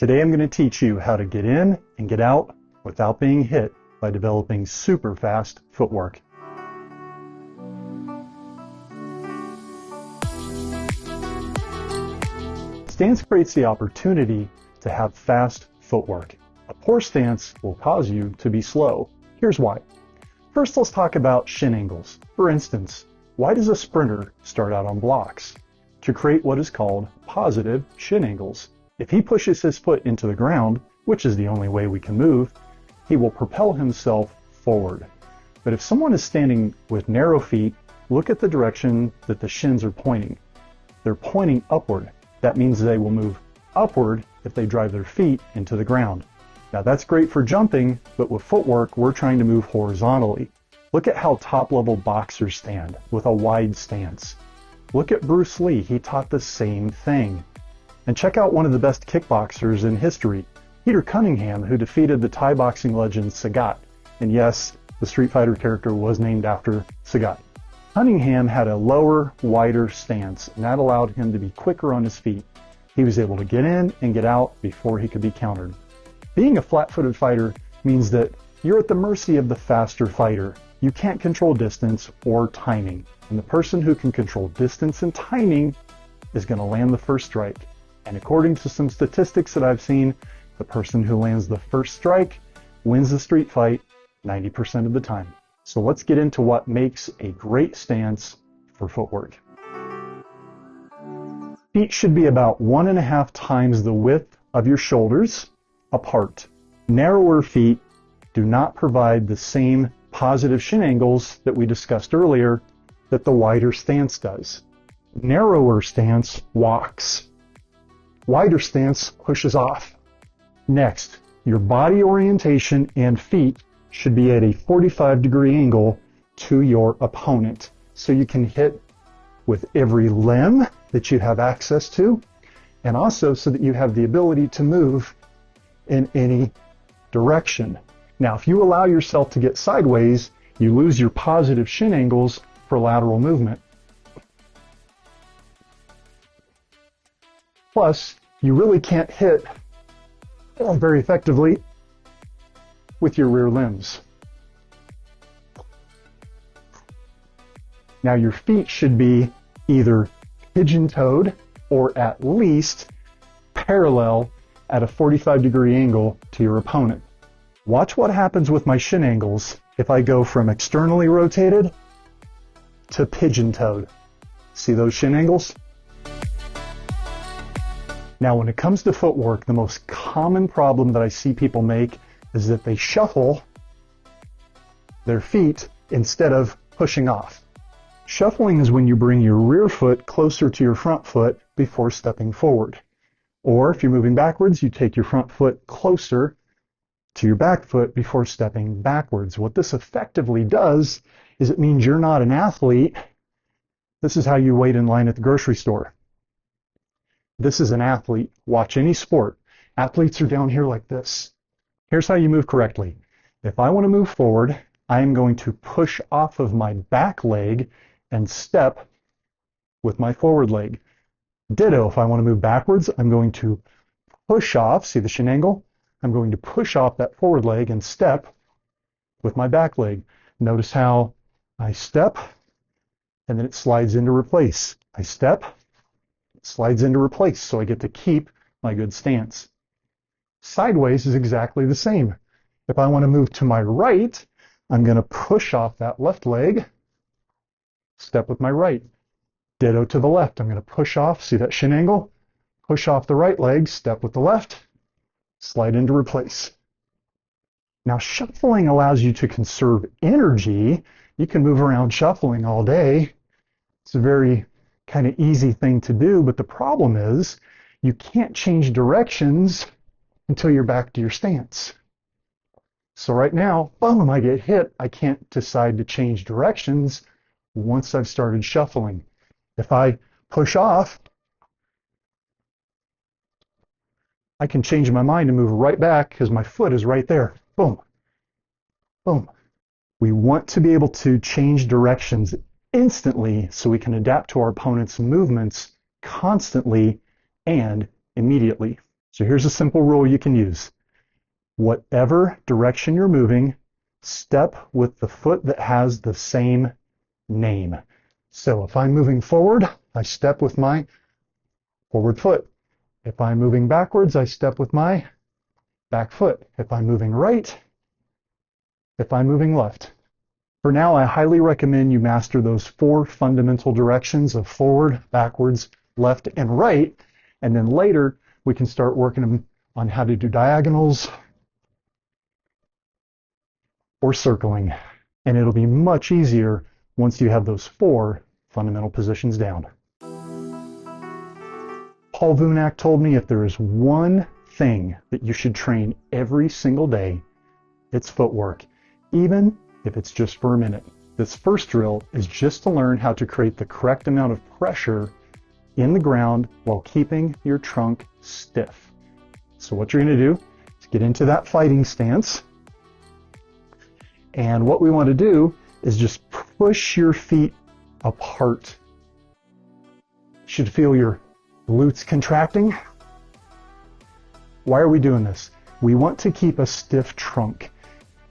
Today I'm going to teach you how to get in and get out without being hit by developing super fast footwork. Stance creates the opportunity to have fast footwork. A poor stance will cause you to be slow. Here's why. First, let's talk about shin angles. For instance, why does a sprinter start out on blocks? To create what is called positive shin angles. If he pushes his foot into the ground, which is the only way we can move, he will propel himself forward. But if someone is standing with narrow feet, look at the direction that the shins are pointing. They're pointing upward. That means they will move upward if they drive their feet into the ground. Now that's great for jumping, but with footwork, we're trying to move horizontally. Look at how top-level boxers stand with a wide stance. Look at Bruce Lee, he taught the same thing. And check out one of the best kickboxers in history, Peter Cunningham, who defeated the Thai boxing legend Sagat. And yes, the Street Fighter character was named after Sagat. Cunningham had a lower, wider stance, and that allowed him to be quicker on his feet. He was able to get in and get out before he could be countered. Being a flat-footed fighter means that you're at the mercy of the faster fighter. You can't control distance or timing. And the person who can control distance and timing is going to land the first strike. And according to some statistics that I've seen, the person who lands the first strike wins the street fight 90% of the time. So let's get into what makes a great stance for footwork. Feet should be about 1.5 times the width of your shoulders apart. Narrower feet do not provide the same positive shin angles that we discussed earlier that the wider stance does. Narrower stance walks. Wider stance pushes off. Next, your body orientation and feet should be at a 45-degree angle to your opponent, so you can hit with every limb that you have access to, and also so that you have the ability to move in any direction. Now, if you allow yourself to get sideways, you lose your positive shin angles for lateral movement. Plus, you really can't hit very effectively with your rear limbs. Now your feet should be either pigeon-toed or at least parallel at a 45-degree angle to your opponent. Watch what happens with my shin angles if I go from externally rotated to pigeon-toed. See those shin angles? Now when it comes to footwork, the most common problem that I see people make is that they shuffle their feet instead of pushing off. Shuffling is when you bring your rear foot closer to your front foot before stepping forward. Or if you're moving backwards, you take your front foot closer to your back foot before stepping backwards. What this effectively does is it means you're not an athlete. This is how you wait in line at the grocery store. This is an athlete. Watch any sport. Athletes are down here like this. Here's how you move correctly. If I want to move forward, I am going to push off of my back leg and step with my forward leg. Ditto, if I want to move backwards, I'm going to push off. See the shin angle? I'm going to push off that forward leg and step with my back leg. Notice how I step and then it slides into replace. I step, it slides into replace, so I get to keep my good stance. Sideways is exactly the same. If I want to move to my right, I'm going to push off that left leg, step with my right. Ditto to the left. I'm going to push off, see that shin angle? Push off the right leg, step with the left, slide into replace. Now shuffling allows you to conserve energy. You can move around shuffling all day. It's a very kind of easy thing to do, but the problem is you can't change directions until you're back to your stance. So right now, boom, I get hit. I can't decide to change directions once I've started shuffling. If I push off, I can change my mind and move right back because my foot is right there. Boom, boom. We want to be able to change directions instantly so we can adapt to our opponent's movements constantly and immediately. So here's a simple rule you can use. Whatever direction you're moving, step with the foot that has the same name. So if I'm moving forward, I step with my forward foot. If I'm moving backwards, I step with my back foot. If I'm moving right, if I'm moving left. For now, I highly recommend you master those 4 fundamental directions of forward, backwards, left, and right. And then later, we can start working on how to do diagonals or circling. And it'll be much easier once you have those 4 fundamental positions down. Paul Vunak told me if there is one thing that you should train every single day, it's footwork, even if it's just for a minute. This first drill is just to learn how to create the correct amount of pressure in the ground while keeping your trunk stiff. So what you're going to do is get into that fighting stance. And what we want to do is just push your feet apart. You should feel your glutes contracting. Why are we doing this? We want to keep a stiff trunk.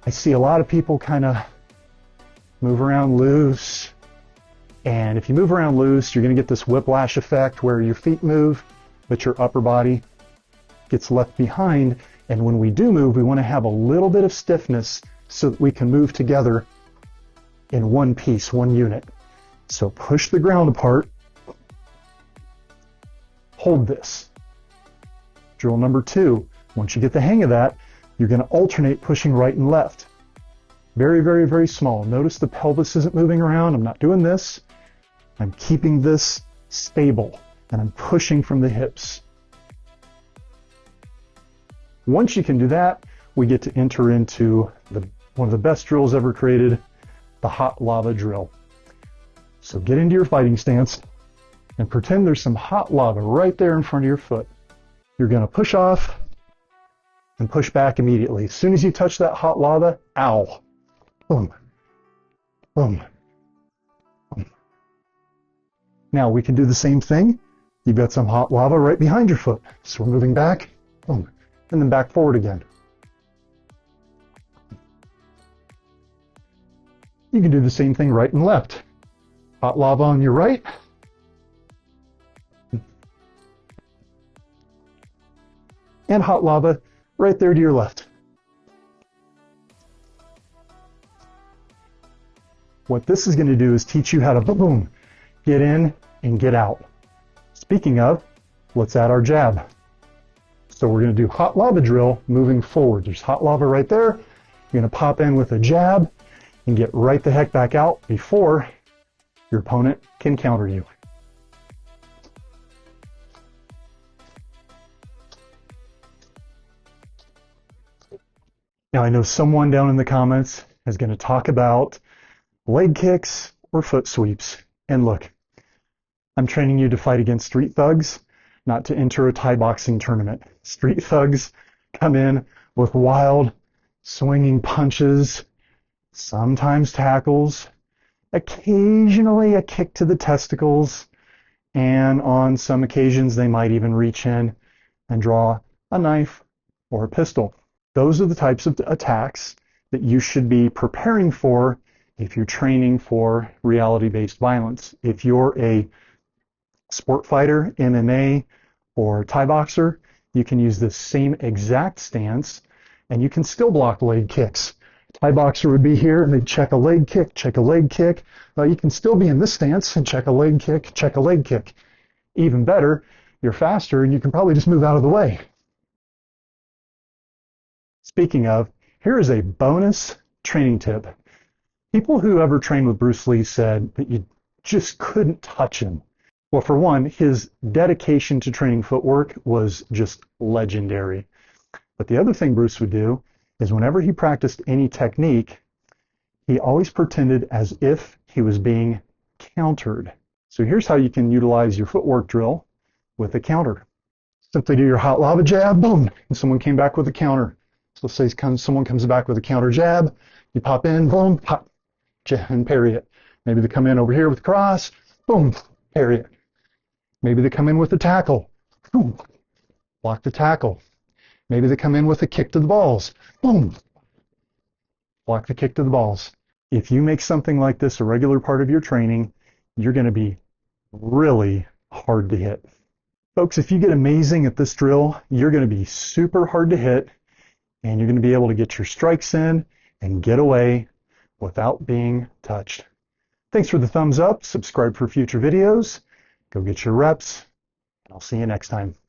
I see a lot of people kind of move around loose. And if you move around loose, you're going to get this whiplash effect where your feet move, but your upper body gets left behind. And when we do move, we want to have a little bit of stiffness so that we can move together in one piece, one unit. So push the ground apart. Hold this. Drill number 2. Once you get the hang of that, you're going to alternate pushing right and left. Very, very, very small. Notice the pelvis isn't moving around. I'm not doing this. I'm keeping this stable, and I'm pushing from the hips. Once you can do that, we get to enter into one of the best drills ever created, the hot lava drill. So get into your fighting stance and pretend there's some hot lava right there in front of your foot. You're going to push off and push back immediately. As soon as you touch that hot lava, ow, boom, boom, boom. Now we can do the same thing. You've got some hot lava right behind your foot. So we're moving back, boom, and then back forward again. You can do the same thing right and left. Hot lava on your right. And hot lava right there to your left. What this is going to do is teach you how to boom, get in and get out. Speaking of, let's add our jab. So we're going to do hot lava drill moving forward. There's hot lava right there. You're going to pop in with a jab and get right the heck back out before your opponent can counter you. Now I know someone down in the comments is going to talk about leg kicks or foot sweeps. And look, I'm training you to fight against street thugs, not to enter a Thai boxing tournament. Street thugs come in with wild, swinging punches, sometimes tackles, occasionally a kick to the testicles, and on some occasions they might even reach in and draw a knife or a pistol. Those are the types of attacks that you should be preparing for if you're training for reality-based violence. If you're a sport fighter, MMA, or Thai boxer, you can use this same exact stance and you can still block leg kicks. Thai boxer would be here and they'd check a leg kick, check a leg kick. You can still be in this stance and check a leg kick, check a leg kick. Even better, you're faster and you can probably just move out of the way. Speaking of, here is a bonus training tip. People who ever trained with Bruce Lee said that you just couldn't touch him. Well, for one, his dedication to training footwork was just legendary. But the other thing Bruce would do is whenever he practiced any technique, he always pretended as if he was being countered. So here's how you can utilize your footwork drill with a counter. Simply do your hot lava jab, boom, and someone came back with a counter. So say someone comes back with a counter jab, you pop in, boom, pop, and parry it. Maybe they come in over here with a cross, boom, parry it. Maybe they come in with a tackle, boom, block the tackle. Maybe they come in with a kick to the balls. Boom. Block the kick to the balls. If you make something like this a regular part of your training, you're going to be really hard to hit. Folks, if you get amazing at this drill, you're going to be super hard to hit, and you're going to be able to get your strikes in and get away without being touched. Thanks for the thumbs up. Subscribe for future videos. Go get your reps, and I'll see you next time.